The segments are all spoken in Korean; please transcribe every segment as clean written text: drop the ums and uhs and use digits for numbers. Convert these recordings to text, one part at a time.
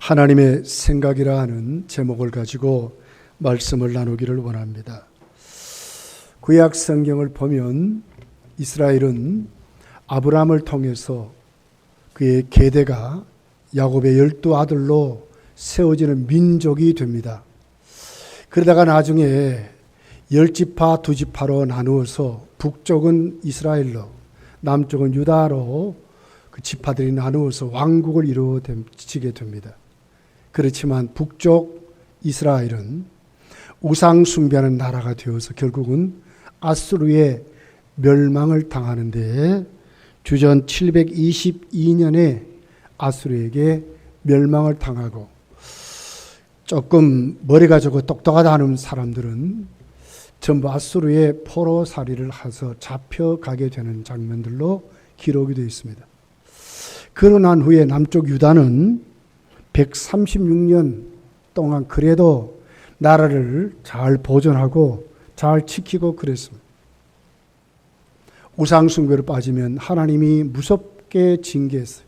하나님의 생각이라 하는 제목을 가지고 말씀을 나누기를 원합니다. 구약 성경을 보면 이스라엘은 아브라함을 통해서 그의 계대가 야곱의 12아들로 세워지는 민족이 됩니다. 그러다가 나중에 10지파 2지파로 나누어서 북쪽은 이스라엘로 남쪽은 유다로 그 지파들이 나누어서 왕국을 이루어지게 됩니다. 그렇지만 북쪽 이스라엘은 우상 숭배하는 나라가 되어서 결국은 아수르의 멸망을 당하는데 주전 722년에 아수르에게 멸망을 당하고 조금 머리가 좋고 똑똑하다 하는 사람들은 전부 아수르의 포로살이를 해서 잡혀가게 되는 장면들로 기록이 되어 있습니다. 그러고 난 후에 남쪽 유다는 136년 동안 그래도 나라를 잘 보존하고 잘 지키고 그랬습니다. 우상숭배로 빠지면 하나님이 무섭게 징계했어요.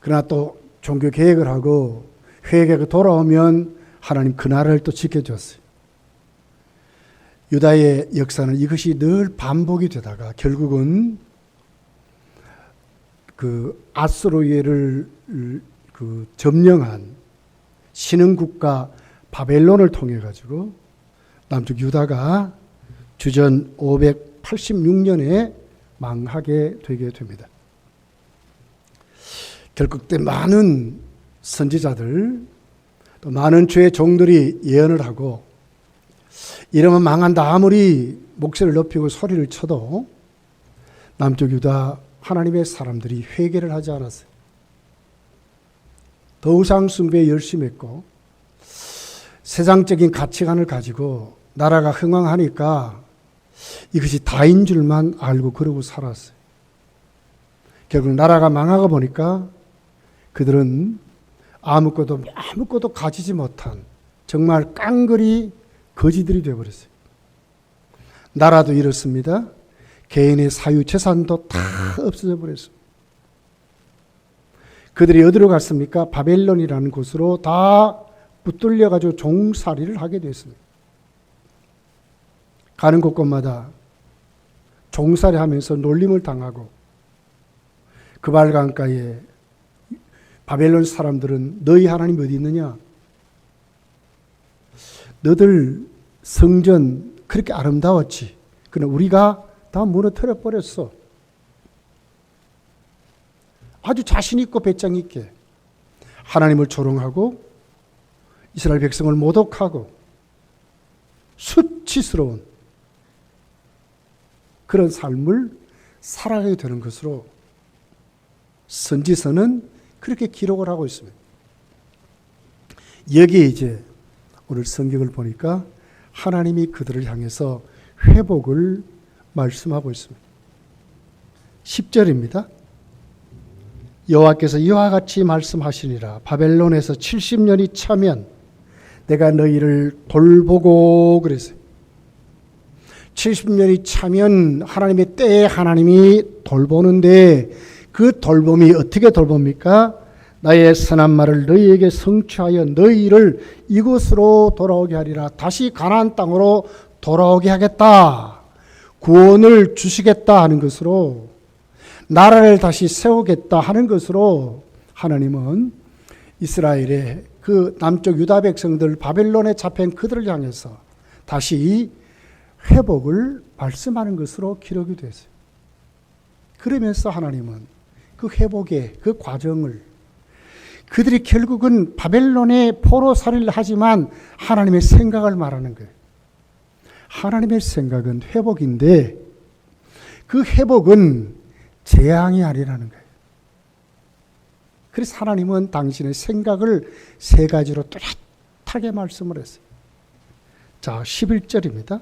그러나 또 종교 개혁을 하고 회개가 돌아오면 하나님 그 나라를 또 지켜줬어요. 유다의 역사는 이것이 늘 반복이 되다가 결국은 그 아수르를 점령한 신흥국가 바벨론을 통해 가지고 남쪽 유다가 주전 586년에 망하게 되게 됩니다. 결국 때 많은 선지자들 또 많은 주의 종들이 예언을 하고 이러면 망한다 아무리 목소리를 높이고 소리를 쳐도 남쪽 유다 하나님의 사람들이 회개를 하지 않았어요. 더 우상 숭배에 열심했고 세상적인 가치관을 가지고 나라가 흥왕하니까 이것이 다인 줄만 알고 그러고 살았어요. 결국 나라가 망하고 보니까 그들은 아무것도 가지지 못한 정말 깡그리 거지들이 되어버렸어요. 나라도 이렇습니다. 개인의 사유 재산도 다 없어져 버렸어요. 그들이 어디로 갔습니까? 바벨론이라는 곳으로 다 붙들려가지고 종살이를 하게 됐습니다. 가는 곳곳마다 종살이 하면서 놀림을 당하고 그발 강가에 바벨론 사람들은 너희 하나님 어디 있느냐? 너들 성전 그렇게 아름다웠지. 그러나 우리가 다 무너뜨려 버렸어. 아주 자신 있고 배짱 있게 하나님을 조롱하고 이스라엘 백성을 모독하고 수치스러운 그런 삶을 살아가게 되는 것으로 선지서는 그렇게 기록을 하고 있습니다. 여기에 이제 오늘 성경을 보니까 하나님이 그들을 향해서 회복을 말씀하고 있습니다. 10절입니다. 여호와께서 이와 같이 말씀하시니라. 바벨론에서 70년이 차면 내가 너희를 돌보고 그랬어요. 70년이 차면 하나님의 때에 하나님이 돌보는데 그 돌봄이 어떻게 돌봅니까? 나의 선한 말을 너희에게 성취하여 너희를 이곳으로 돌아오게 하리라. 다시 가나안 땅으로 돌아오게 하겠다. 구원을 주시겠다 하는 것으로 나라를 다시 세우겠다 하는 것으로 하나님은 이스라엘의 그 남쪽 유다 백성들 바벨론에 잡힌 그들을 향해서 다시 회복을 말씀하는 것으로 기록이 됐어요. 그러면서 하나님은 그 회복의 그 과정을 그들이 결국은 바벨론의 포로살이를 하지만 하나님의 생각을 말하는 거예요. 하나님의 생각은 회복인데 그 회복은 재앙이 아니라는 거예요. 그래서 하나님은 당신의 생각을 세 가지로 뚜렷하게 말씀을 했어요. 자, 11절입니다.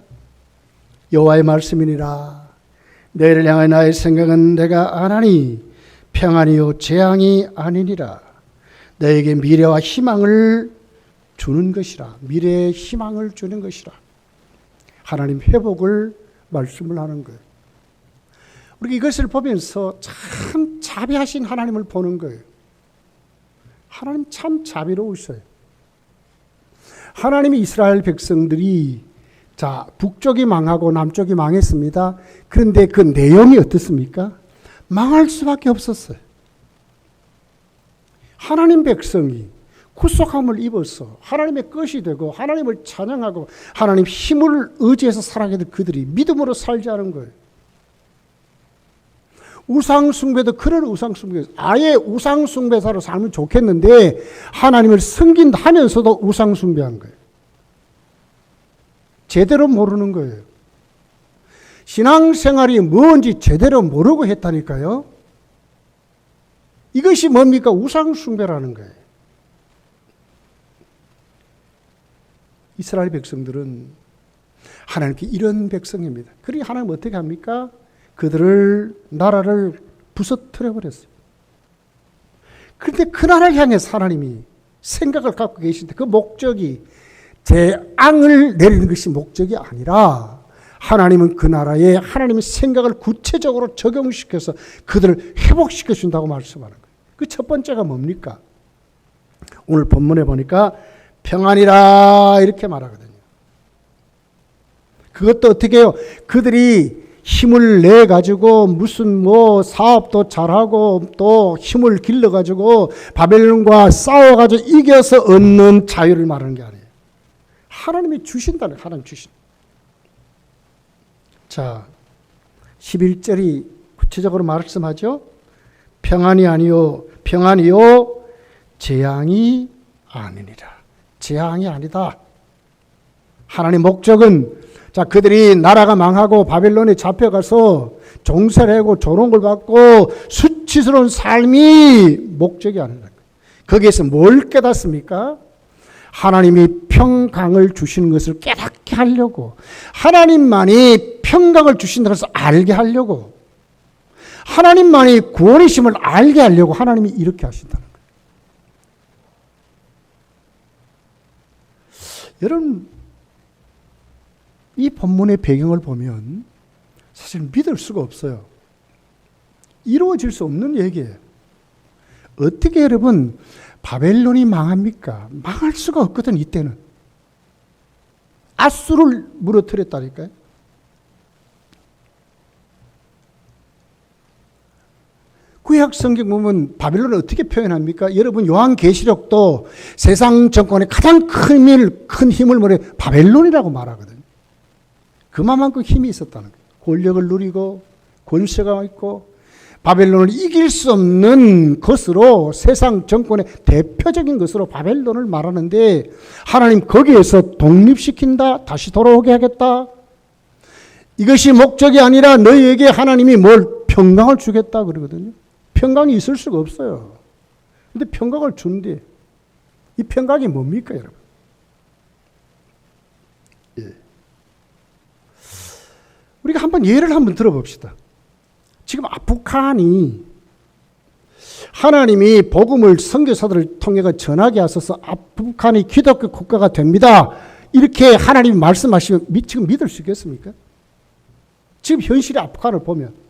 여호와의 말씀이니라. 너희를 향하여 나의 생각은 내가 아나니 평안이요 재앙이 아니니라. 너에게 미래와 희망을 주는 것이라. 미래의 희망을 주는 것이라. 하나님 회복을 말씀을 하는 거예요. 우리가 이것을 보면서 참 자비하신 하나님을 보는 거예요. 하나님 참 자비로우셔요. 하나님이 이스라엘 백성들이 북쪽이 망하고 남쪽이 망했습니다. 그런데 그 내용이 어떻습니까? 망할 수밖에 없었어요. 하나님 백성이 구속함을 입어서 하나님의 것이 되고 하나님을 찬양하고 하나님 힘을 의지해서 살아가게 될 그들이 믿음으로 살지 않은 거예요. 우상숭배도 그런 우상숭배, 아예 우상숭배사로 살면 좋겠는데 하나님을 섬긴하면서도 우상숭배한 거예요. 제대로 모르는 거예요. 신앙생활이 뭔지 제대로 모르고 했다니까요. 이것이 뭡니까? 우상숭배라는 거예요. 이스라엘 백성들은 하나님께 이런 백성입니다. 그러니 하나님 어떻게 합니까? 그들을 나라를 부서뜨려 버렸어요. 그런데 그 나라를 향해서 하나님이 생각을 갖고 계신데 그 목적이 재앙을 내리는 것이 목적이 아니라 하나님은 그 나라에 하나님의 생각을 구체적으로 적용시켜서 그들을 회복시켜 준다고 말씀하는 거예요. 그 첫 번째가 뭡니까? 오늘 본문에 보니까 평안이라 이렇게 말하거든요. 그것도 어떻게 해요? 그들이 힘을 내 가지고 무슨 사업도 잘하고 또 힘을 길러 가지고 바벨론과 싸워 가지고 이겨서 얻는 자유를 말하는 게 아니에요. 하나님이 주신다는, 하나님 주신. 자, 11절이 구체적으로 말씀하죠. 평안이 아니요 재앙이 아니니라. 재앙이 아니다. 하나님의 목적은 그들이 나라가 망하고 바벨론에 잡혀가서 종살이 하고 조롱을 받고 수치스러운 삶이 목적이 아니라. 거기에서 뭘 깨닫습니까? 하나님이 평강을 주시는 것을 깨닫게 하려고, 하나님만이 평강을 주신다는 것을 알게 하려고, 하나님만이 구원이심을 알게 하려고 하나님이 이렇게 하신다는 거예요. 여러분, 이 본문의 배경을 보면 사실 믿을 수가 없어요. 이루어질 수 없는 얘기예요. 어떻게 여러분 바벨론이 망합니까? 망할 수가 없거든. 이때는 아수를 무너뜨렸다니까요. 구약 성경 보면 바벨론을 어떻게 표현합니까? 여러분 요한계시록도 세상 정권의 가장 큰 힘을 뭐래? 바벨론이라고 말하거든요. 그만큼 힘이 있었다는 거예요. 권력을 누리고 권세가 있고 바벨론을 이길 수 없는 것으로 세상 정권의 대표적인 것으로 바벨론을 말하는데 하나님 거기에서 독립시킨다. 다시 돌아오게 하겠다. 이것이 목적이 아니라 너희에게 하나님이 평강을 주겠다 그러거든요. 평강이 있을 수가 없어요. 근데 평강을 준대. 이 평강이 뭡니까, 여러분? 예. 우리가 예를 한번 들어봅시다. 지금 아프간이 하나님이 복음을 선교사들을 통해 전하게 하셔서 아프간이 기독교 국가가 됩니다. 이렇게 하나님이 말씀하시면 지금 믿을 수 있겠습니까? 지금 현실의 아프간을 보면.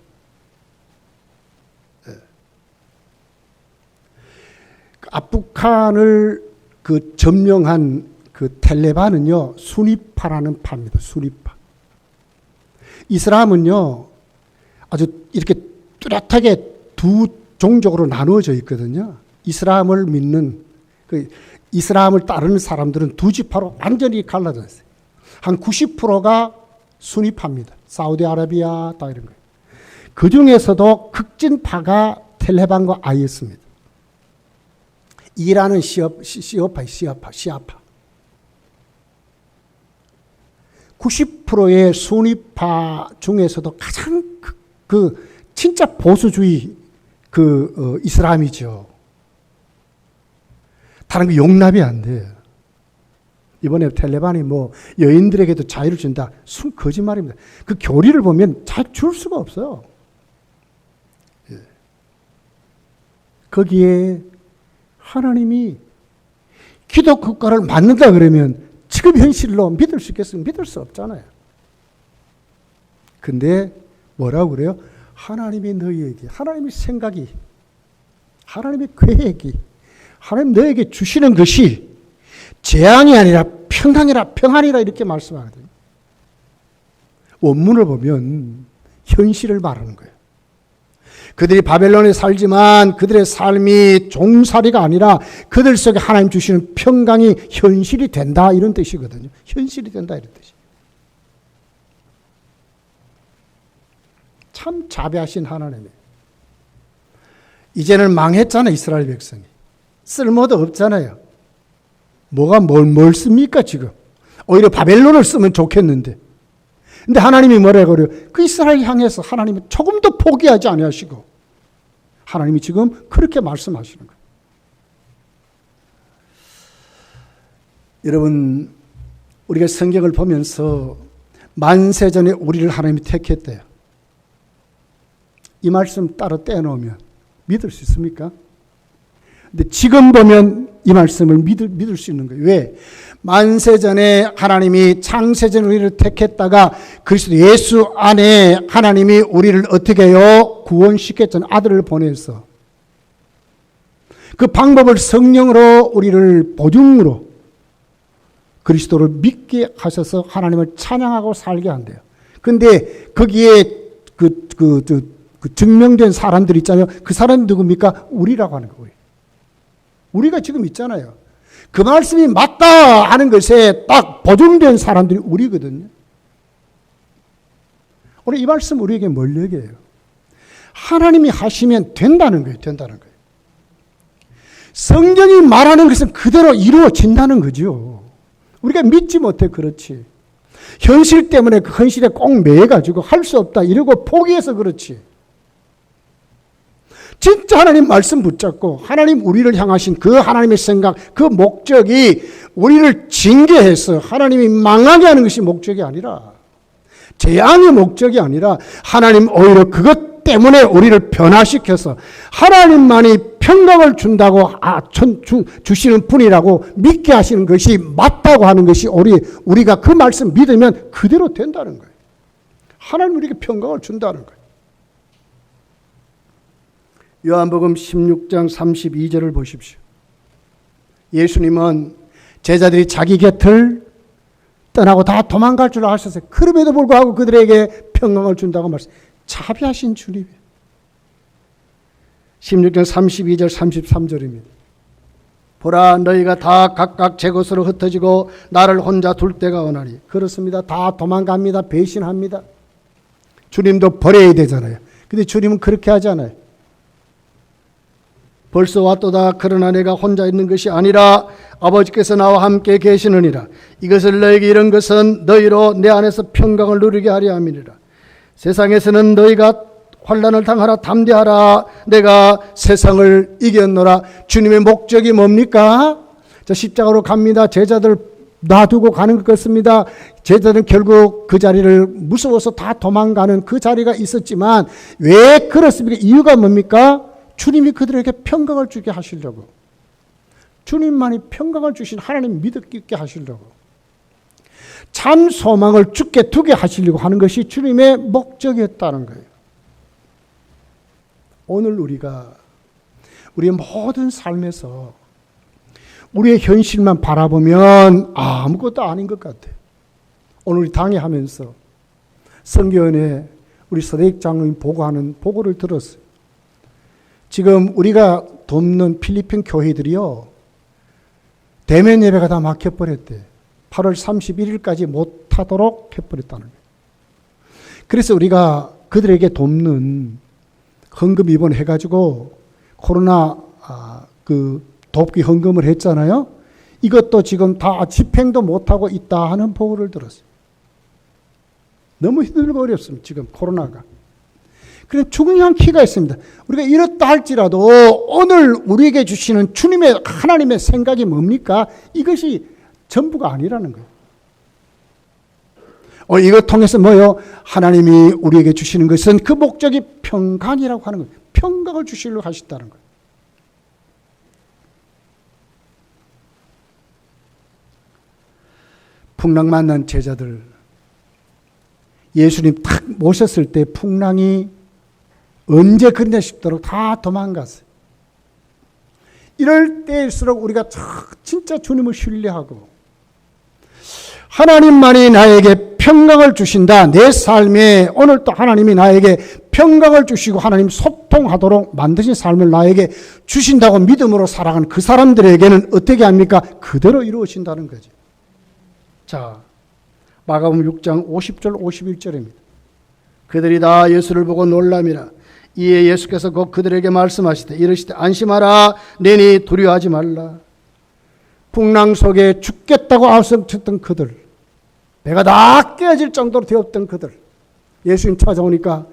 아프간을 점령한 텔레반은요, 수니파라는 파입니다. 수니파. 이슬람은요, 아주 이렇게 뚜렷하게 두 종족으로 나누어져 있거든요. 이슬람을 믿는, 이슬람을 따르는 사람들은 두 지파로 완전히 갈라져 있어요. 한 90%가 수니파입니다. 사우디아라비아, 다 이런 거예요. 그 중에서도 극진파가 텔레반과 IS입니다. 이란은 시아파. 90%의 수니파 중에서도 가장 진짜 보수주의 이슬람이죠. 다른 거 용납이 안 돼요. 이번에 텔레반이 여인들에게도 자유를 준다. 거짓말입니다. 그 교리를 보면 잘 줄 수가 없어요. 예. 거기에 하나님이 기독국가를 만든다 그러면 지금 현실로 믿을 수 있겠습니까? 믿을 수 없잖아요. 근데 뭐라고 그래요? 하나님이 너희에게, 하나님의 생각이, 하나님의 계획이, 하나님 너에게 주시는 것이 재앙이 아니라 평안이라 이렇게 말씀하거든요. 원문을 보면 현실을 말하는 거예요. 그들이 바벨론에 살지만 그들의 삶이 종살이가 아니라 그들 속에 하나님 주시는 평강이 현실이 된다 이런 뜻이거든요. 현실이 된다 이런 뜻이에요. 참 자비하신 하나님이에요. 이제는 망했잖아요. 이스라엘 백성이. 쓸모도 없잖아요. 뭘 씁니까 지금. 오히려 바벨론을 쓰면 좋겠는데. 근데 하나님이 뭐라고 그래요? 그 이스라엘 향해서 하나님은 조금도 포기하지 아니하시고 하나님이 지금 그렇게 말씀하시는 거예요. 여러분, 우리가 성경을 보면서 만세전에 우리를 하나님이 택했대요. 이 말씀 따로 떼놓으면 믿을 수 있습니까? 근데 지금 보면 이 말씀을 믿을 수 있는 거예요. 왜? 만세전에 하나님이 창세전에 우리를 택했다가 그리스도 예수 안에 하나님이 우리를 어떻게 해요? 구원시켰잖아요. 아들을 보내서. 그 방법을 성령으로 우리를 보증으로 그리스도를 믿게 하셔서 하나님을 찬양하고 살게 한대요. 근데 거기에 그 증명된 사람들 있잖아요. 그 사람이 누굽니까? 우리라고 하는 거예요. 우리가 지금 있잖아요. 그 말씀이 맞다 하는 것에 딱 보증된 사람들이 우리거든요. 오늘 이 말씀 우리에게 뭘 얘기해요? 하나님이 하시면 된다는 거예요. 된다는 거예요. 성경이 말하는 것은 그대로 이루어진다는 거죠. 우리가 믿지 못해 그렇지. 현실 때문에 그 현실에 꼭 매여가지고 할 수 없다 이러고 포기해서 그렇지. 진짜 하나님 말씀 붙잡고 하나님 우리를 향하신 그 하나님의 생각, 그 목적이 우리를 징계해서 하나님이 망하게 하는 것이 목적이 아니라 재앙의 목적이 아니라 하나님 오히려 그것 때문에 우리를 변화시켜서 하나님만이 평강을 준다고 주시는 분이라고 믿게 하시는 것이 맞다고 하는 것이 우리가 그 말씀 믿으면 그대로 된다는 거예요. 하나님 우리에게 평강을 준다는 거예요. 요한복음 16장 32절을 보십시오. 예수님은 제자들이 자기 곁을 떠나고 다 도망갈 줄 아셨어요. 그럼에도 불구하고 그들에게 평강을 준다고 말씀해요. 자비하신 주님이에요. 16장 32절 33절입니다. 보라 너희가 다 각각 제 곳으로 흩어지고 나를 혼자 둘 때가 오나니. 그렇습니다. 다 도망갑니다. 배신합니다. 주님도 버려야 되잖아요. 근데 주님은 그렇게 하지 않아요. 벌써 왔도다. 그러나 내가 혼자 있는 것이 아니라 아버지께서 나와 함께 계시느니라. 이것을 너에게 이런 것은 너희로 내 안에서 평강을 누리게 하려 함이니라. 세상에서는 너희가 환난을 당하라. 담대하라. 내가 세상을 이겼노라. 주님의 목적이 뭡니까? 자, 십자가로 갑니다. 제자들 놔두고 가는 것 같습니다. 제자들은 결국 그 자리를 무서워서 다 도망가는 그 자리가 있었지만 왜 그렇습니까? 이유가 뭡니까? 주님이 그들에게 평강을 주게 하시려고. 주님만이 평강을 주신 하나님 믿게 하시려고. 참 소망을 주게 두게 하시려고 하는 것이 주님의 목적이었다는 거예요. 오늘 우리가 우리의 모든 삶에서 우리의 현실만 바라보면 아무것도 아닌 것 같아요. 오늘 우리 당회하면서 성교원에 우리 서대익 장로님 보고하는 보고를 들었어요. 지금 우리가 돕는 필리핀 교회들이요. 대면 예배가 다 막혀버렸대. 8월 31일까지 못하도록 해버렸다는 거예요. 그래서 우리가 그들에게 돕는 헌금 입원해가지고 코로나 그 돕기 헌금을 했잖아요. 이것도 지금 다 집행도 못하고 있다 하는 보고를 들었어요. 너무 힘들고 어렵습니다. 지금 코로나가. 그런 중요한 키가 있습니다. 우리가 이렇다 할지라도 오늘 우리에게 주시는 주님의 하나님의 생각이 뭡니까? 이것이 전부가 아니라는 거예요. 이것 통해서 뭐요? 하나님이 우리에게 주시는 것은 그 목적이 평강이라고 하는 거예요. 평강을 주시려고 하셨다는 거예요. 풍랑 만난 제자들, 예수님 탁 모셨을 때 풍랑이 언제 그랬나 싶도록 다 도망갔어요. 이럴 때일수록 우리가 진짜 주님을 신뢰하고 하나님만이 나에게 평강을 주신다. 내 삶에 오늘 또 하나님이 나에게 평강을 주시고 하나님 소통하도록 만드신 삶을 나에게 주신다고 믿음으로 살아가는 그 사람들에게는 어떻게 합니까? 그대로 이루어진다는 거죠. 자, 마가복음 6장 50절 51절입니다. 그들이 다 예수를 보고 놀라미라. 이에 예수께서 곧 그들에게 말씀하시되 이르시되 안심하라. 내니 두려워하지 말라. 풍랑 속에 죽겠다고 앞서쳤던 그들, 배가 다 깨질 정도로 되었던 그들, 예수님 찾아오니까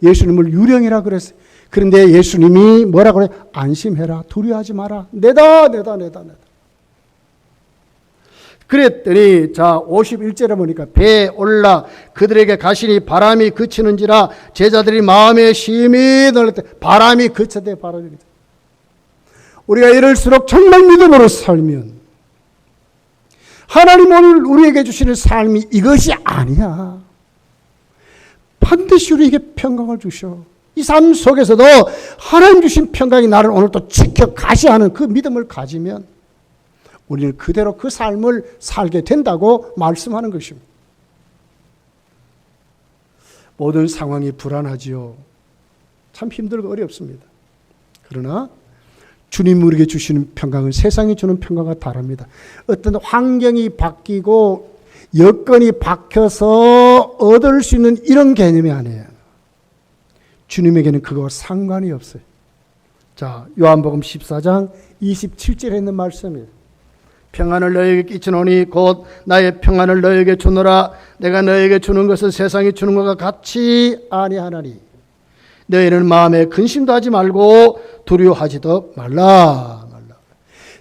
예수님을 유령이라 그랬어요. 그런데 예수님이 뭐라고 그래? 안심해라. 두려워하지 마라. 내다. 그랬더니 자 51절에 보니까 배에 올라 그들에게 가시니 바람이 그치는지라 제자들이 마음에 심히 놀랐대. 바람이 그쳤대. 바람이 그쳤대. 우리가 이럴수록 정말 믿음으로 살면 하나님 오늘 우리에게 주시는 삶이 이것이 아니야. 반드시 우리에게 평강을 주셔. 이 삶 속에서도 하나님 주신 평강이 나를 오늘 또 지켜가시 하는 그 믿음을 가지면 우리는 그대로 그 삶을 살게 된다고 말씀하는 것입니다. 모든 상황이 불안하지요. 참 힘들고 어렵습니다. 그러나 주님 우리에게 주시는 평강은 세상이 주는 평강과 다릅니다. 어떤 환경이 바뀌고 여건이 바뀌어서 얻을 수 있는 이런 개념이 아니에요. 주님에게는 그거와 상관이 없어요. 자, 요한복음 14장 27절에 있는 말씀이에요. 평안을 너에게 끼치노니 곧 나의 평안을 너에게 주노라. 내가 너에게 주는 것은 세상이 주는 것과 같이 아니하나니 너희는 마음에 근심도 하지 말고 두려워하지도 말라.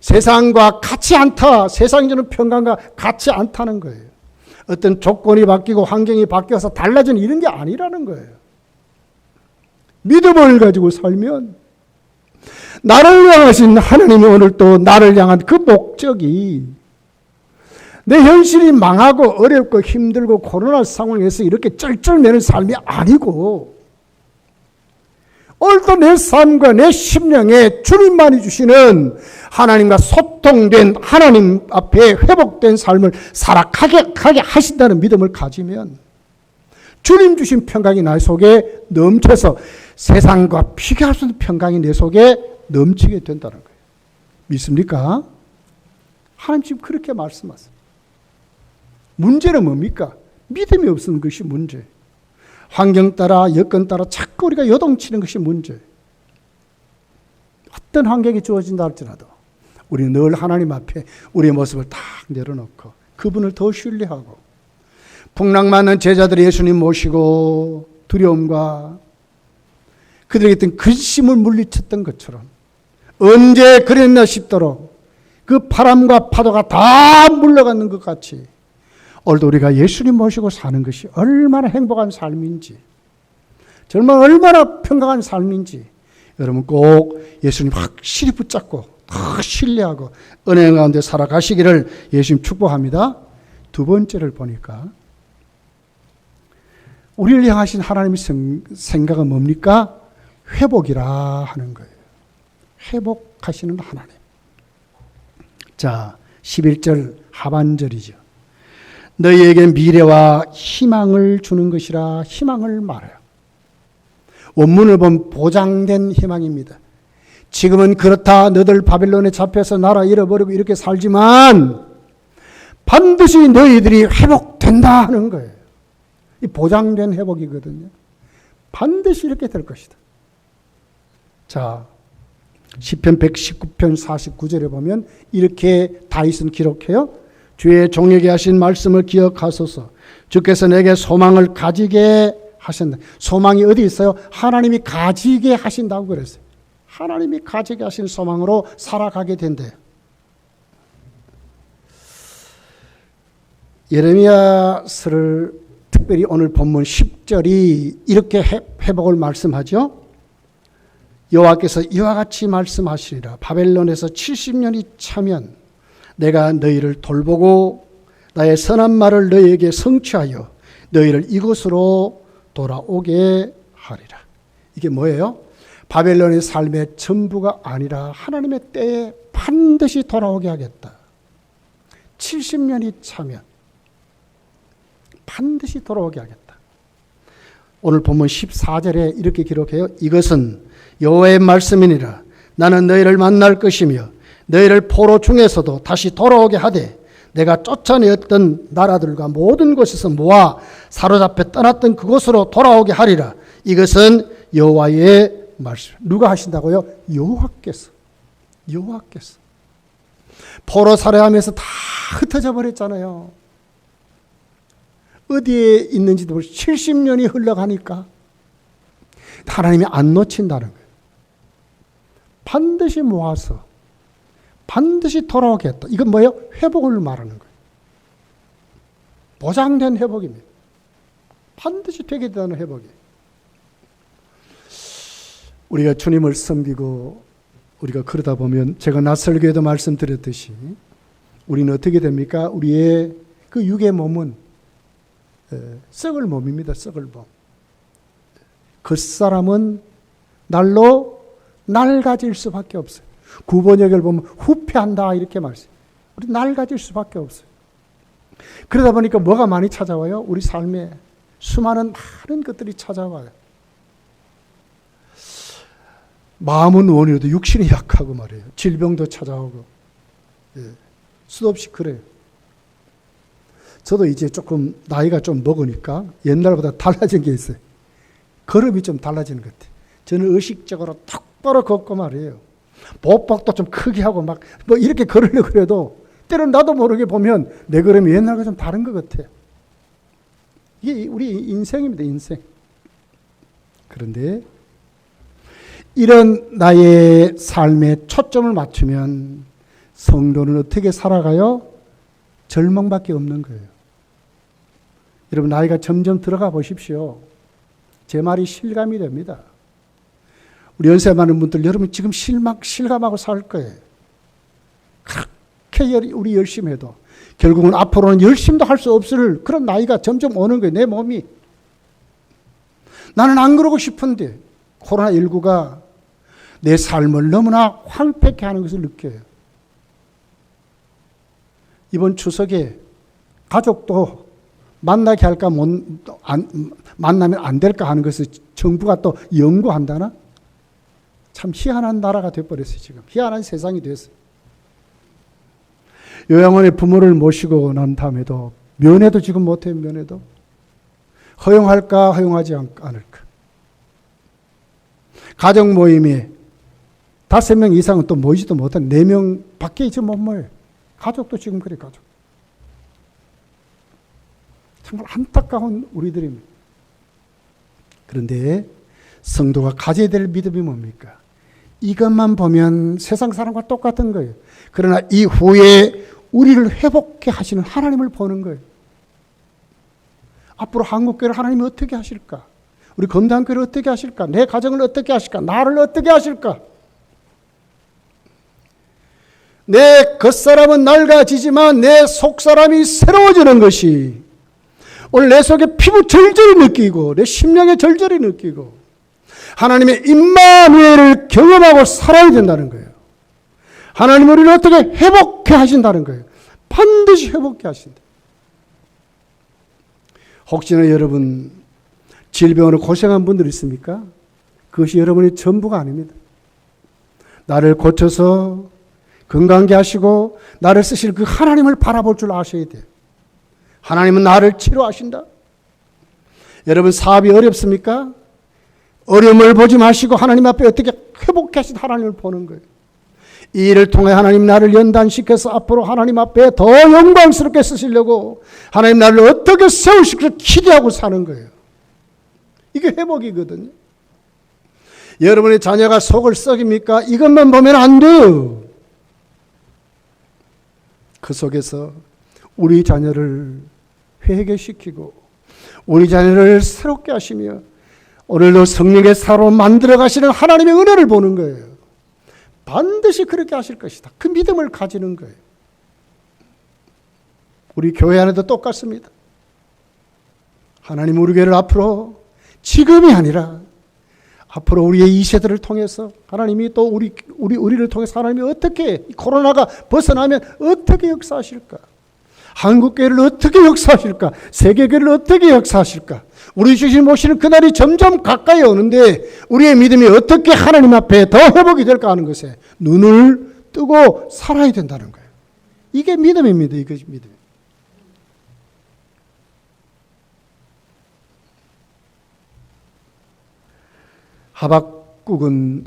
세상과 같이 않다. 세상이 주는 평강과 같이 않다는 거예요. 어떤 조건이 바뀌고 환경이 바뀌어서 달라지는 이런 게 아니라는 거예요. 믿음을 가지고 살면 나를 향하신 하나님이 오늘 또 나를 향한 그 목적이 내 현실이 망하고 어렵고 힘들고 코로나 상황에서 이렇게 쩔쩔매는 삶이 아니고 오늘도 내 삶과 내 심령에 주님만이 주시는 하나님과 소통된 하나님 앞에 회복된 삶을 살아가게 하신다는 믿음을 가지면 주님 주신 평강이 나 속에 넘쳐서 세상과 비교할 수 없는 평강이 내 속에 넘치게 된다는 거예요. 믿습니까? 하나님 지금 그렇게 말씀하세요. 문제는 뭡니까? 믿음이 없는 것이 문제. 환경 따라 여건 따라 자꾸 우리가 요동치는 것이 문제. 어떤 환경이 주어진다 할지라도 우리는 늘 하나님 앞에 우리의 모습을 딱 내려놓고 그분을 더 신뢰하고 풍랑 많은 제자들이 예수님 모시고 두려움과 그들에게 있던 근심을 물리쳤던 것처럼 언제 그랬나 싶도록 그 바람과 파도가 다 물러가는 것 같이 오늘도 우리가 예수님 모시고 사는 것이 얼마나 행복한 삶인지 정말 얼마나 평강한 삶인지 여러분 꼭 예수님 확실히 붙잡고 더 신뢰하고 은혜 가운데 살아가시기를 예수님 축복합니다. 두 번째를 보니까 우리를 향하신 하나님의 생각은 뭡니까? 회복이라 하는 거예요. 회복하시는 하나님. 자, 11절 하반절이죠. 너희에게 미래와 희망을 주는 것이라 희망을 말해요. 원문을 보면 보장된 희망입니다. 지금은 그렇다. 너들 바벨론에 잡혀서 나라 잃어버리고 이렇게 살지만 반드시 너희들이 회복된다 하는 거예요. 이 보장된 회복이거든요. 반드시 이렇게 될 것이다. 자, 시편 119편 49절에 보면 이렇게 다윗은 기록해요. 주의 종에게 하신 말씀을 기억하소서. 주께서 내게 소망을 가지게 하신다. 소망이 어디 있어요? 하나님이 가지게 하신다고 그랬어요. 하나님이 가지게 하신 소망으로 살아가게 된대요. 예레미야서를 특별히 오늘 본문 10절이 이렇게 회복을 말씀하죠. 여호와께서 이와 같이 말씀하시리라. 바벨론에서 70년이 차면 내가 너희를 돌보고 나의 선한 말을 너희에게 성취하여 너희를 이곳으로 돌아오게 하리라. 이게 뭐예요? 바벨론의 삶의 전부가 아니라 하나님의 때에 반드시 돌아오게 하겠다. 70년이 차면 반드시 돌아오게 하겠다. 오늘 본문 14절에 이렇게 기록해요. 이것은 여호와의 말씀이니라. 나는 너희를 만날 것이며 너희를 포로 중에서도 다시 돌아오게 하되 내가 쫓아내었던 나라들과 모든 곳에서 모아 사로잡혀 떠났던 그곳으로 돌아오게 하리라. 이것은 여호와의 말씀. 누가 하신다고요? 여호와께서. 여호와께서. 포로 살해하면서 다 흩어져 버렸잖아요. 어디에 있는지도 모르고 70년이 흘러가니까 하나님이 안 놓친다는 거예요. 반드시 모아서 반드시 돌아오겠다. 이건 뭐예요? 회복을 말하는 거예요. 보장된 회복입니다. 반드시 되게 되는 회복이에요. 우리가 주님을 섬기고 우리가 그러다 보면 제가 낯설교에도 말씀드렸듯이 우리는 어떻게 됩니까? 우리의 그 육의 몸은 썩을 몸입니다. 썩을 몸. 그 사람은 날로 낡아질 수밖에 없어요. 구번역을 보면 후패한다 이렇게 말씀해요. 우리 낡아질 수밖에 없어요. 그러다 보니까 뭐가 많이 찾아와요? 우리 삶에 수많은 많은 것들이 찾아와요. 마음은 원이라도 육신이 약하고 말이에요. 질병도 찾아오고 수도 없이 그래요. 저도 이제 조금 나이가 좀 먹으니까 옛날보다 달라진 게 있어요. 걸음이 좀 달라지는 것 같아요. 저는 의식적으로 똑바로 걷고 말이에요. 보폭도 좀 크게 하고 막 뭐 이렇게 걸으려고 그래도 때론 나도 모르게 보면 내 걸음이 옛날과 좀 다른 것 같아요. 이게 우리 인생입니다. 인생. 그런데 이런 나의 삶에 초점을 맞추면 성도는 어떻게 살아가요? 절망밖에 없는 거예요. 여러분 나이가 점점 들어가 보십시오. 제 말이 실감이 됩니다. 우리 연세 많은 분들 여러분 지금 실감하고 살 거예요. 그렇게 우리 열심히 해도 결국은 앞으로는 열심도 할 수 없을 그런 나이가 점점 오는 거예요. 내 몸이. 나는 안 그러고 싶은데 코로나19가 내 삶을 너무나 황폐케 하는 것을 느껴요. 이번 추석에 가족도 만나게 할까 만나면 안 될까 하는 것을 정부가 또 연구한다나? 참 희한한 나라가 되어버렸어요. 지금 희한한 세상이 됐어요. 요양원에 부모를 모시고 난 다음에도 면회도 지금 못해요. 면회도 허용할까 허용하지 않을까. 가정 모임에 5명 이상은 또 모이지도 못한 4명 밖에 지금 못 모여요. 가족도 지금 그래. 가족 정말 안타까운 우리들입니다. 그런데 성도가 가져야 될 믿음이 뭡니까? 이것만 보면 세상 사람과 똑같은 거예요. 그러나 이후에 우리를 회복해 하시는 하나님을 보는 거예요. 앞으로 한국교회를 하나님이 어떻게 하실까? 우리 건강교회를 어떻게 하실까? 내 가정을 어떻게 하실까? 나를 어떻게 하실까? 내 겉사람은 낡아지지만 내 속사람이 새로워지는 것이 오늘 내 속에 피부 절절히 느끼고 내 심령에 절절히 느끼고 하나님의 임마누엘을 경험하고 살아야 된다는 거예요. 하나님 우리를 어떻게 회복해 하신다는 거예요. 반드시 회복해 하신다. 혹시나 여러분 질병으로 고생한 분들 있습니까? 그것이 여러분의 전부가 아닙니다. 나를 고쳐서 건강하게 하시고 나를 쓰실 그 하나님을 바라볼 줄 아셔야 돼요. 하나님은 나를 치료하신다. 여러분 사업이 어렵습니까? 어려움을 보지 마시고 하나님 앞에 어떻게 회복해 하신 하나님을 보는 거예요. 이 일을 통해 하나님 나를 연단시켜서 앞으로 하나님 앞에 더 영광스럽게 쓰시려고 하나님 나를 어떻게 세우실까 기대하고 사는 거예요. 이게 회복이거든요. 여러분의 자녀가 속을 썩입니까? 이것만 보면 안 돼요. 그 속에서 우리 자녀를 회개시키고 우리 자녀를 새롭게 하시며 오늘도 성령의 사로 만들어 가시는 하나님의 은혜를 보는 거예요. 반드시 그렇게 하실 것이다. 그 믿음을 가지는 거예요. 우리 교회 안에도 똑같습니다. 하나님 우리 교회를 앞으로 지금이 아니라 앞으로 우리의 이 세대를 통해서 하나님이 또 우리를 통해서 하나님이 어떻게 코로나가 벗어나면 어떻게 역사하실까? 한국교회를 어떻게 역사하실까? 세계교회를 어떻게 역사하실까? 우리 주신 모시는 그날이 점점 가까이 오는데 우리의 믿음이 어떻게 하나님 앞에 더 회복이 될까 하는 것에 눈을 뜨고 살아야 된다는 거예요. 이게 믿음입니다. 이것이 믿음.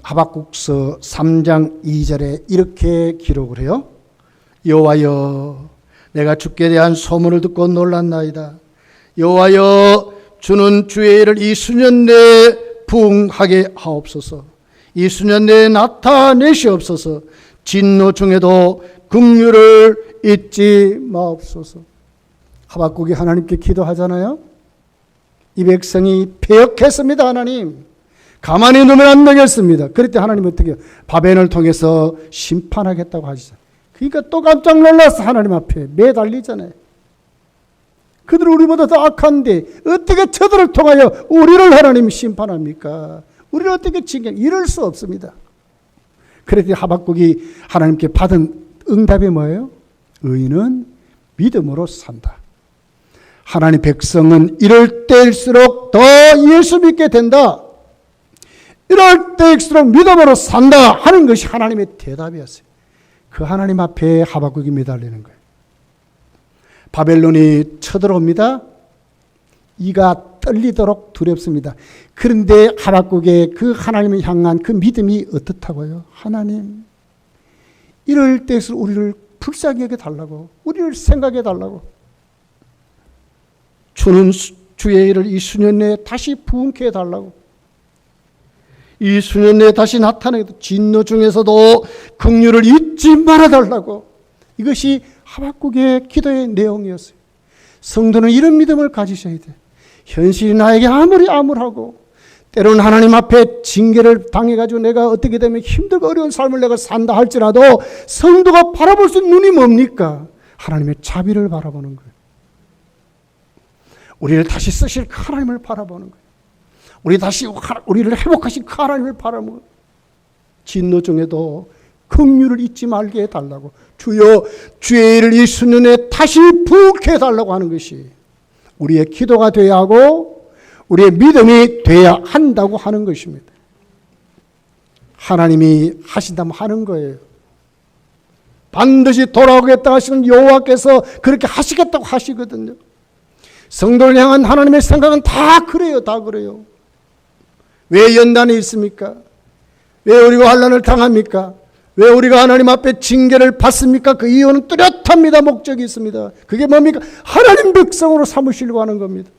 하박국서 3장 2절에 이렇게 기록을 해요. 여호와여, 내가 주께 대한 소문을 듣고 놀랐나이다. 여호와여, 주는 주의 일을 이 수년 내에 부응하게 하옵소서. 이 수년 내에 나타내시옵소서. 진노 중에도 긍휼을 잊지 마옵소서. 하박국이 하나님께 기도하잖아요. 이 백성이 패역했습니다. 하나님, 가만히 두면 안 되겠습니다. 그럴 때 하나님은 어떻게 해요? 바벨을 통해서 심판하겠다고 하시잖아요. 그러니까 또 깜짝 놀라서 하나님 앞에 매달리잖아요. 그들은 우리보다 더 악한데 어떻게 저들을 통하여 우리를 하나님이 심판합니까? 우리를 어떻게 징계? 이럴 수 없습니다. 그래서 하박국이 하나님께 받은 응답이 뭐예요? 의인은 믿음으로 산다. 하나님 백성은 이럴 때일수록 더 예수 믿게 된다. 이럴 때일수록 믿음으로 산다 하는 것이 하나님의 대답이었어요. 그 하나님 앞에 하박국이 매달리는 거예요. 바벨론이 쳐들어옵니다. 이가 떨리도록 두렵습니다. 그런데 하박국의 그 하나님을 향한 그 믿음이 어떻다고요? 하나님, 이럴 때일수록 우리를 불쌍히 여겨 달라고, 우리를 생각해 달라고. 주는 주의 일을 이 수년 내에 다시 부응케 해달라고. 이 수년 내에 다시 나타내고 진노 중에서도 긍휼을 잊지 말아달라고. 이것이 하박국의 기도의 내용이었어요. 성도는 이런 믿음을 가지셔야 돼. 현실이 나에게 아무리 암울하고 때로는 하나님 앞에 징계를 당해가지고 내가 어떻게 되면 힘들고 어려운 삶을 내가 산다 할지라도 성도가 바라볼 수 있는 눈이 뭡니까? 하나님의 자비를 바라보는 거예요. 우리를 다시 쓰실 그 하나님을 바라보는 거예요. 우리를 회복하신 그 하나님을 바라보고 진노 중에도 긍휼을 잊지 말게 해달라고. 주여, 주의 일을 이 수년에 다시 부게 해달라고 하는 것이 우리의 기도가 되어야 하고 우리의 믿음이 되어야 한다고 하는 것입니다. 하나님이 하신다면 하는 거예요. 반드시 돌아오겠다 하시는 여호와께서 그렇게 하시겠다고 하시거든요. 성도를 향한 하나님의 생각은 다 그래요. 다 그래요. 왜 연단이 있습니까? 왜 우리가 환난을 당합니까? 왜 우리가 하나님 앞에 징계를 받습니까? 그 이유는 뚜렷합니다. 목적이 있습니다. 그게 뭡니까? 하나님 백성으로 삼으시려고 하는 겁니다.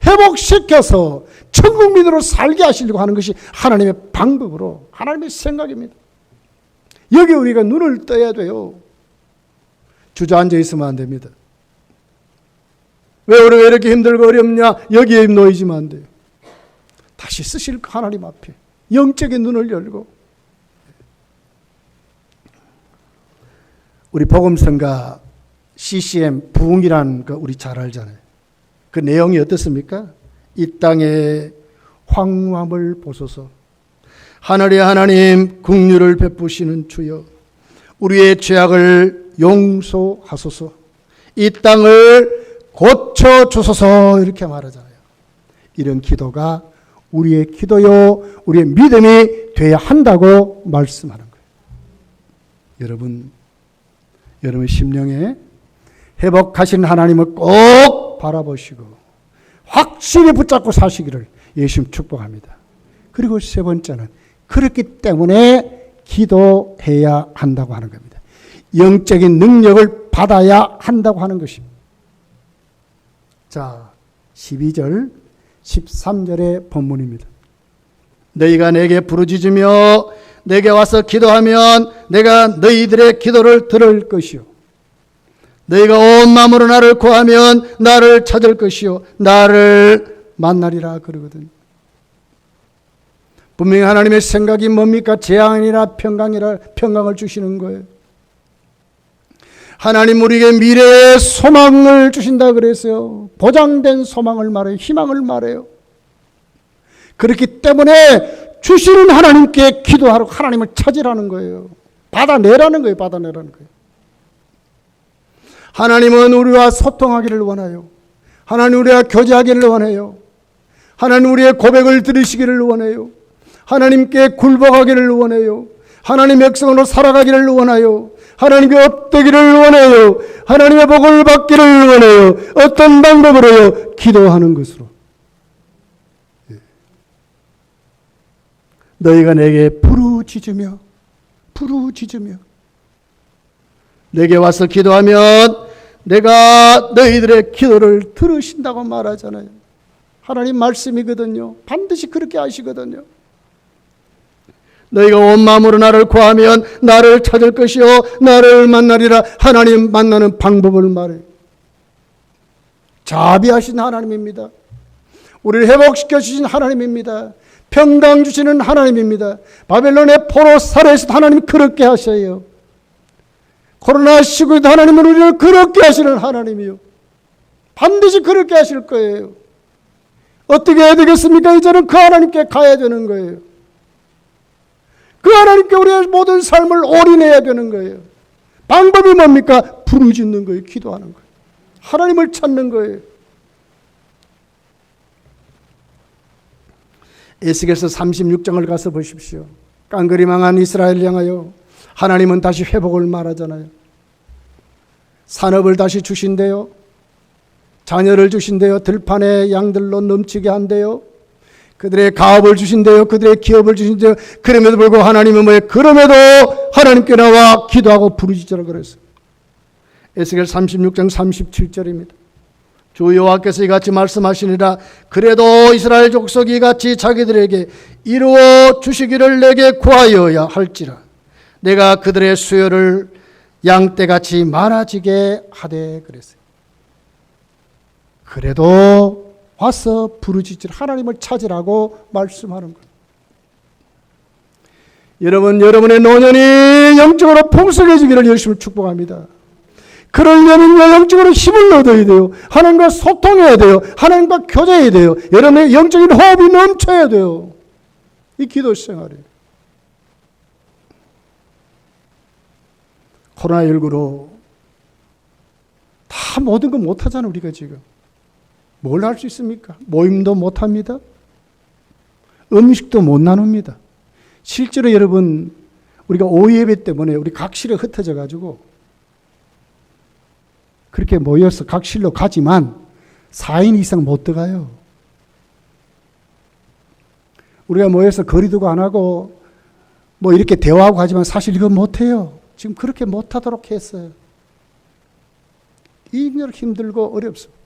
회복시켜서 천국민으로 살게 하시려고 하는 것이 하나님의 방법으로, 하나님의 생각입니다. 여기 우리가 눈을 떠야 돼요. 주저앉아 있으면 안 됩니다. 왜 우리가 이렇게 힘들고 어렵냐? 여기에 놓이지면 안 돼요. 다시 쓰실 하나님 앞에 영적인 눈을 열고. 우리 복음성가 CCM 부흥이라는 거 우리 잘 알잖아요. 그 내용이 어떻습니까? 이 땅에 황무함을 보소서. 하늘의 하나님 긍휼을 베푸시는 주여, 우리의 죄악을 용서하소서. 이 땅을 고쳐주소서. 이렇게 말하잖아요. 이런 기도가 우리의 기도요, 우리의 믿음이 돼야 한다고 말씀하는 거예요. 여러분 심령에 회복하신 하나님을 꼭 바라보시고 확실히 붙잡고 사시기를 예수님 축복합니다. 그리고 세 번째는 그렇기 때문에 기도해야 한다고 하는 겁니다. 영적인 능력을 받아야 한다고 하는 것입니다. 자, 12절 13절의 본문입니다. 너희가 내게 부르짖으며 내게 와서 기도하면 내가 너희들의 기도를 들을 것이요, 너희가 온 마음으로 나를 구하면 나를 찾을 것이요 나를 만나리라 그러거든요. 분명히 하나님의 생각이 뭡니까? 재앙이나 평강을 주시는 거예요. 하나님 우리에게 미래의 소망을 주신다 그랬어요. 보장된 소망을 말해요. 희망을 말해요. 그렇기 때문에 주시는 하나님께 기도하라고 하나님을 찾으라는 거예요. 받아내라는 거예요. 받아내라는 거예요. 하나님은 우리와 소통하기를 원해요. 하나님 우리와 교제하기를 원해요. 하나님 우리의 고백을 들으시기를 원해요. 하나님께 굴복하기를 원해요. 하나님의 백성으로 살아가기를 원해요. 하나님의 업되기를 원해요. 하나님의 복을 받기를 원해요. 어떤 방법으로요? 기도하는 것으로. 너희가 내게 부르짖으며 내게 와서 기도하면 내가 너희들의 기도를 들으신다고 말하잖아요. 하나님 말씀이거든요. 반드시 그렇게 하시거든요. 너희가 온 마음으로 나를 구하면 나를 찾을 것이요 나를 만나리라. 하나님 만나는 방법을 말해요. 자비하신 하나님입니다. 우리를 회복시켜 주신 하나님입니다. 평강 주시는 하나님입니다. 바벨론의 포로 살해에서도 하나님이 그렇게 하셔요. 코로나19에도 하나님은 우리를 그렇게 하시는 하나님이요. 반드시 그렇게 하실 거예요. 어떻게 해야 되겠습니까? 이제는 그 하나님께 가야 되는 거예요. 그 하나님께 우리의 모든 삶을 올인해야 되는 거예요. 방법이 뭡니까? 부르짖는 거예요. 기도하는 거예요. 하나님을 찾는 거예요. 에스겔서 36장을 가서 보십시오. 깡그리 망한 이스라엘을 향하여 하나님은 다시 회복을 말하잖아요. 산업을 다시 주신대요. 자녀를 주신대요. 들판에 양들로 넘치게 한대요. 그들의 가업을 주신대요. 그들의 기업을 주신대요. 그럼에도 불구하고 하나님은 뭐예요? 그럼에도 하나님께 나와 기도하고 부르짖으라 그랬어요. 에스겔 36장 37절입니다. 주 여호와께서 이같이 말씀하시니라. 그래도 이스라엘 족속이 이같이 자기들에게 이루어 주시기를 내게 구하여야 할지라. 내가 그들의 수요를 양떼같이 많아지게 하되 그랬어요. 그래도 와서 부르짖으라. 하나님을 찾으라고 말씀하는 거예요. 여러분, 여러분의 노년이 영적으로 풍성해지기를 열심히 축복합니다. 그러려면 영적으로 힘을 얻어야 돼요. 하나님과 소통해야 돼요. 하나님과 교제해야 돼요. 여러분의 영적인 호흡이 넘쳐야 돼요. 이 기도 생활이에요. 코로나19로 다 모든 거 못하잖아요. 우리가 지금. 뭘 할 수 있습니까? 모임도 못합니다. 음식도 못 나눕니다. 실제로 여러분, 우리가 오예배 때문에 우리 각실에 흩어져 가지고 그렇게 모여서 각실로 가지만 4인 이상 못 들어가요. 우리가 모여서 거리두기 안 하고 뭐 이렇게 대화하고 하지만 사실 이거 못해요. 지금 그렇게 못하도록 했어요. 이게 힘들고 어렵습니다.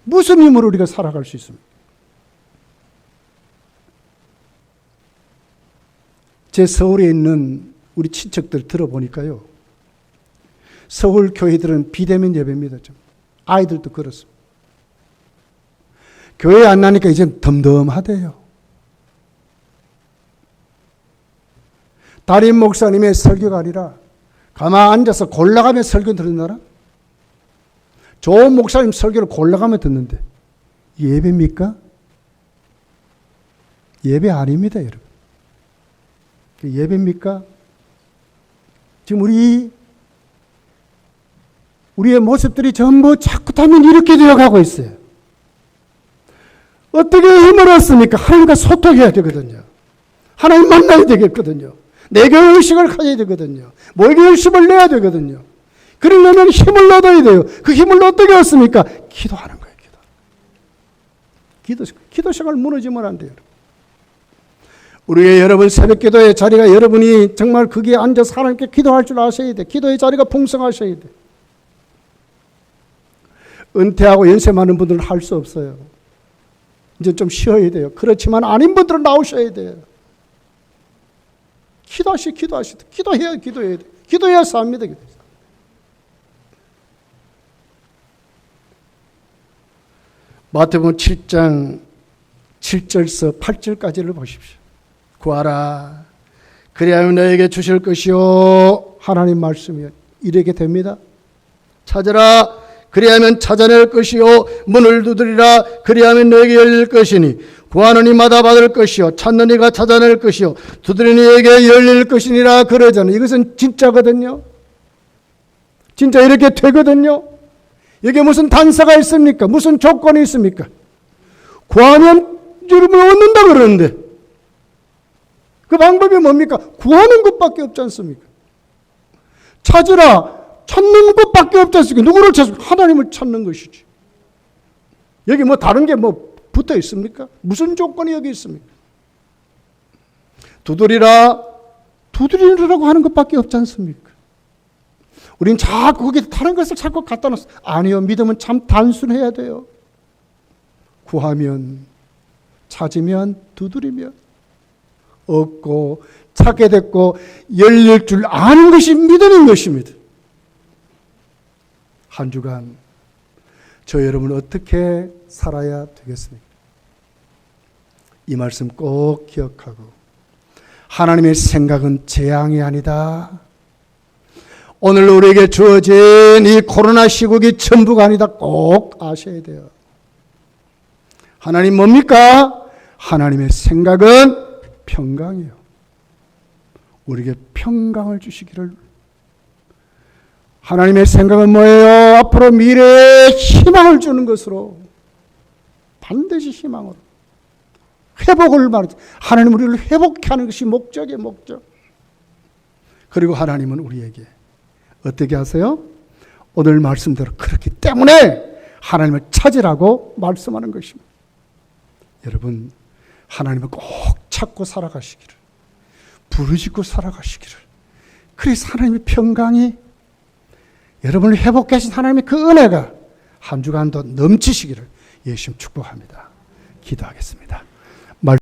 무슨 힘으로 우리가 살아갈 수 있습니까? 제 서울에 있는 우리 친척들 들어보니까요. 서울 교회들은 비대면 예배입니다. 좀. 아이들도 그렇습니다. 교회 안 나니까 이제 덤덤하대요. 담임 목사님의 설교가 아니라 가만 앉아서 골라가며 설교 듣는다라? 좋은 목사님 설교를 골라가며 듣는데 예배입니까? 예배 아닙니다, 여러분. 예배입니까? 지금 우리의 모습들이 전부 자꾸 타면 이렇게 되어가고 있어요. 어떻게 힘을 얻습니까? 하나님과 소통해야 되거든요. 하나님 만나야 되겠거든요. 내게 의식을 가져야 되거든요. 모에게 의식을 내야 되거든요. 그러려면 힘을 얻어야 돼요. 그 힘을 어떻게 얻습니까? 기도하는 거예요. 기도 생활 무너지면 안 돼요. 우리의 여러분 새벽 기도의 자리가 여러분이 정말 거기에 앉아서 하나님께 기도할 줄 아셔야 돼. 기도의 자리가 풍성하셔야 돼. 은퇴하고 연세 많은 분들은 할 수 없어요. 이제 좀 쉬어야 돼요. 그렇지만 아닌 분들은 나오셔야 돼요. 기도해야 돼. 기도해야 삽니다. 마태복음 7장 7절서 8절까지를 보십시오. 구하라. 그리하면 너에게 주실 것이요. 하나님 말씀이요. 이렇게 됩니다. 찾으라. 그리하면 찾아낼 것이요 문을 두드리라 그리하면 너에게 열릴 것이니 구하는 이마다 받을 것이요 찾는 이가 찾아낼 것이요 두드리는 이에게 열릴 것이니라 그러잖아요. 이것은 진짜거든요. 진짜 이렇게 되거든요. 이게 무슨 단서가 있습니까? 무슨 조건이 있습니까? 구하면 여러분 얻는다 그러는데 그 방법이 뭡니까? 구하는 것밖에 없지 않습니까? 찾으라 찾는 것밖에 없지 않습니까? 누구를 찾습니까? 하나님을 찾는 것이지. 여기 뭐 다른 게 뭐 붙어 있습니까? 무슨 조건이 여기 있습니까? 두드리라고 하는 것밖에 없지 않습니까? 우린 자꾸 거기에 다른 것을 자꾸 갖다 놨어. 아니요, 믿음은 참 단순해야 돼요. 구하면, 찾으면, 두드리면, 얻고, 찾게 됐고, 열릴 줄 아는 것이 믿음인 것입니다. 한 주간, 저 여러분 어떻게 살아야 되겠습니까? 이 말씀 꼭 기억하고, 하나님의 생각은 재앙이 아니다. 오늘 우리에게 주어진 이 코로나 시국이 전부가 아니다. 꼭 아셔야 돼요. 하나님 뭡니까? 하나님의 생각은 평강이에요. 우리에게 평강을 주시기를. 하나님의 생각은 뭐예요? 앞으로 미래에 희망을 주는 것으로. 반드시 희망으로. 회복을 말하죠. 하나님 우리를 회복케 하는 것이 목적이에요. 목적. 그리고 하나님은 우리에게 어떻게 하세요? 오늘 말씀대로 그렇기 때문에 하나님을 찾으라고 말씀하는 것입니다. 여러분, 하나님을 꼭 찾고 살아가시기를, 부르짖고 살아가시기를, 그래서 하나님의 평강이, 여러분을 회복해 하신 하나님의 그 은혜가 한 주간도 넘치시기를 예수님 축복합니다. 기도하겠습니다.